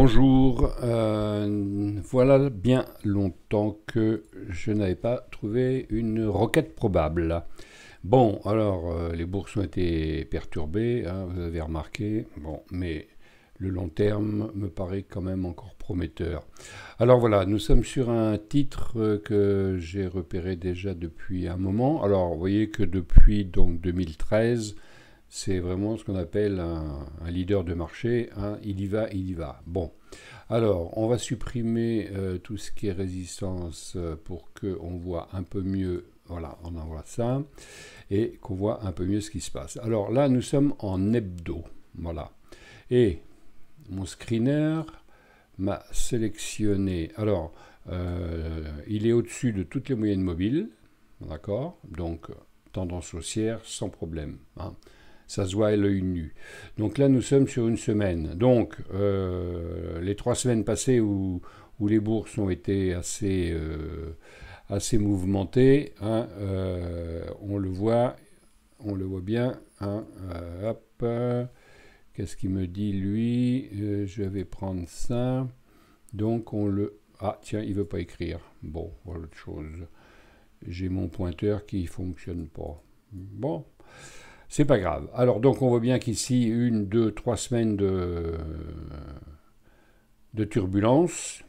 Bonjour, voilà bien longtemps que je n'avais pas trouvé une requête probable. Bon, alors les bourses ont été perturbées, hein, vous avez remarqué, bon, mais le long terme me paraît quand même encore prometteur. Alors voilà, nous sommes sur un titre que j'ai repéré déjà depuis un moment. Alors vous voyez que depuis donc 2013, c'est vraiment ce qu'on appelle un leader de marché, hein, il y va, il y va. Bon, alors on va supprimer tout ce qui est résistance pour qu'on voit un peu mieux, voilà, on envoie ça, et qu'on voit un peu mieux ce qui se passe. Alors là, nous sommes en hebdo, voilà. Et mon screener m'a sélectionné, alors il est au-dessus de toutes les moyennes mobiles, d'accord, donc tendance haussière sans problème, hein. Ça se voit à l'œil nu. Donc là, nous sommes sur une semaine. Donc, les 3 semaines passées où les bourses ont été assez mouvementées, hein, on le voit bien. Hein, hop, qu'est-ce qu'il me dit lui? Je vais prendre ça. Donc on le... Ah tiens, il veut pas écrire. Bon, voilà autre chose. J'ai mon pointeur qui fonctionne pas. Bon, c'est pas grave. Alors donc on voit bien qu'ici, 1, 2, 3 semaines de turbulence.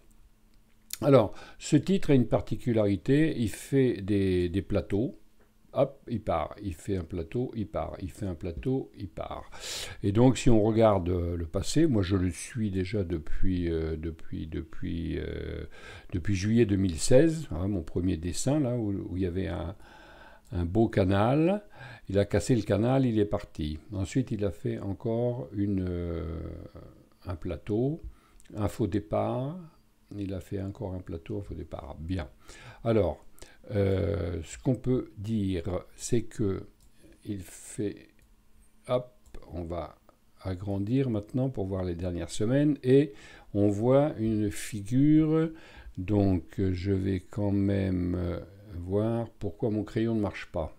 Alors, ce titre a une particularité, il fait des plateaux. Hop, il part, il fait un plateau, il part, il fait un plateau, il part. Et donc, si on regarde le passé, moi je le suis déjà depuis juillet 2016, hein, mon premier dessin, là, où il y avait un beau canal. Il a cassé le canal, il est parti. Ensuite, il a fait encore un plateau, un faux départ. Il a fait encore un plateau, un faux départ. Bien. Alors, ce qu'on peut dire, c'est que il fait... Hop, on va agrandir maintenant pour voir les dernières semaines. Et on voit une figure. Donc, je vais quand même voir pourquoi mon crayon ne marche pas.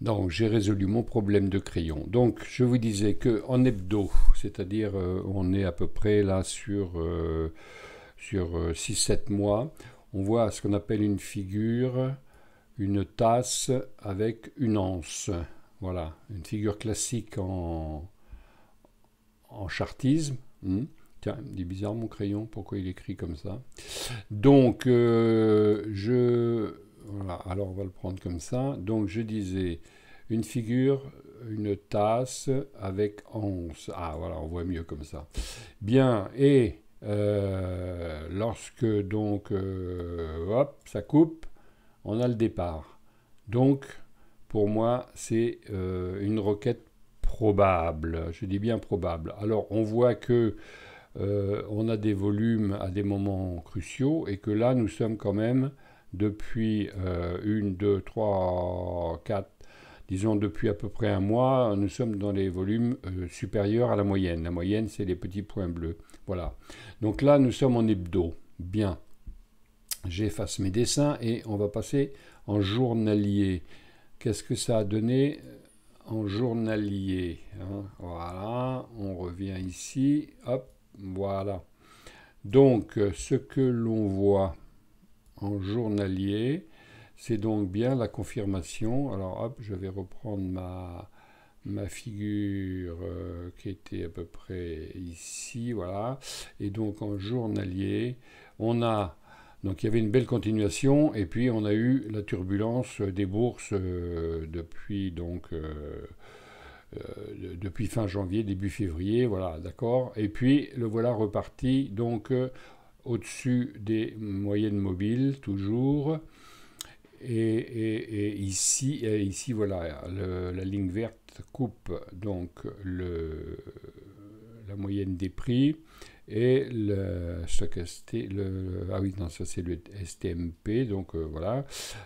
Donc j'ai résolu mon problème de crayon. Donc je vous disais que en hebdo, c'est-à-dire on est à peu près là sur 6-7 mois, on voit ce qu'on appelle une figure, une tasse avec une anse. Voilà, une figure classique en chartisme. Tiens, il est bizarre mon crayon, pourquoi il écrit comme ça? Donc voilà, alors on va le prendre comme ça. Donc je disais une figure, une tasse avec anse. Ah voilà, on voit mieux comme ça. Bien, et lorsque donc hop, ça coupe, on a le départ. Donc pour moi, c'est une requête probable. Je dis bien probable. Alors on voit que on a des volumes à des moments cruciaux et que là, nous sommes quand même depuis 1, 2, 3, 4, disons depuis à peu près un mois, nous sommes dans les volumes supérieurs à la moyenne. La moyenne, c'est les petits points bleus. Voilà. Donc là, nous sommes en hebdo. Bien. J'efface mes dessins et on va passer en journalier. Qu'est-ce que ça a donné en journalier, hein? Voilà, on revient ici. Hop. Voilà. Donc, ce que l'on voit en journalier, c'est donc bien la confirmation. Alors, hop, je vais reprendre ma figure qui était à peu près ici. Voilà. Et donc, en journalier, on a... Donc, il y avait une belle continuation. Et puis, on a eu la turbulence des bourses depuis donc... depuis fin janvier, début février, voilà, d'accord. Et puis le voilà reparti, donc au-dessus des moyennes mobiles, toujours. Et ici, voilà, la ligne verte coupe donc la moyenne des prix et le stochastique, ah oui, non, ça c'est le STMP, donc voilà,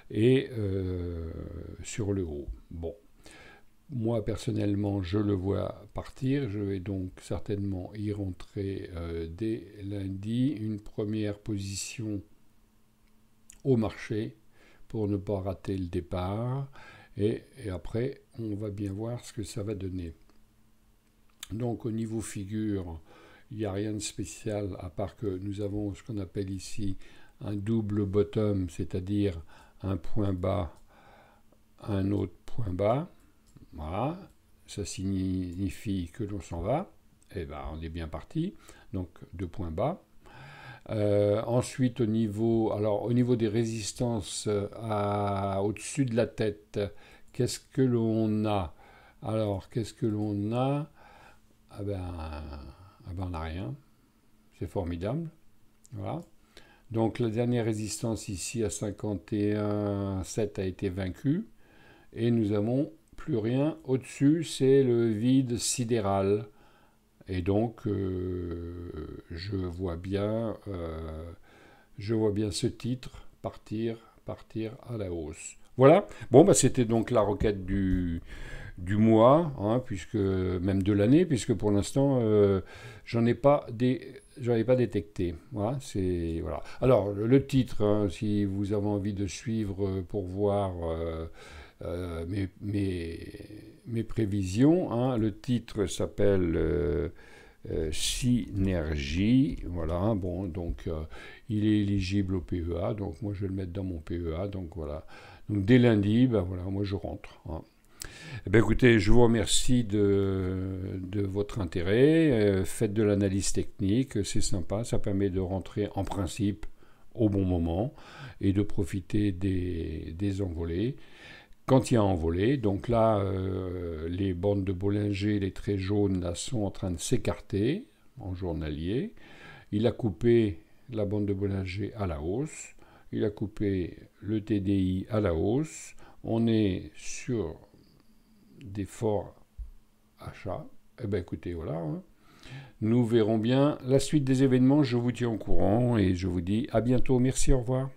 et sur le haut. Bon. Moi, personnellement, je le vois partir. Je vais donc certainement y rentrer dès lundi. Une première position au marché pour ne pas rater le départ. Et après, on va bien voir ce que ça va donner. Donc, au niveau figure, il n'y a rien de spécial à part que nous avons ce qu'on appelle ici un double bottom, c'est-à-dire un point bas, un autre point bas. Voilà, ça signifie que l'on s'en va. Et ben, on est bien parti. Donc deux points bas. Ensuite, au niveau des résistances au-dessus de la tête, qu'est-ce que l'on a? Alors, qu'est-ce que l'on a? On n'a rien. C'est formidable. Voilà. Donc, la dernière résistance ici à 51,7 a été vaincue. Et nous n'avons plus rien au-dessus. C'est le vide sidéral. Et donc, je vois bien ce titre partir à la hausse. Voilà. Bon, bah, c'était donc la requête du mois, hein, puisque même de l'année, puisque pour l'instant, j'en ai pas détecté. Voilà, voilà. Alors, le titre, hein, si vous avez envie de suivre pour voir mes prévisions, hein, le titre s'appelle Synergie. Voilà, bon, donc il est éligible au PEA, donc moi je vais le mettre dans mon PEA, donc voilà. Donc dès lundi, ben voilà, moi je rentre. Hein. Eh bien, écoutez, je vous remercie de votre intérêt. Faites de l'analyse technique, c'est sympa, ça permet de rentrer en principe au bon moment et de profiter des envolées. Quand il y a envolée, donc là, les bandes de Bollinger, les traits jaunes, là, sont en train de s'écarter en journalier. Il a coupé la bande de Bollinger à la hausse. Il a coupé le TDI à la hausse. On est sur des forts achats. Eh bien, écoutez, voilà. Hein. Nous verrons bien la suite des événements. Je vous tiens au courant et je vous dis à bientôt. Merci, au revoir.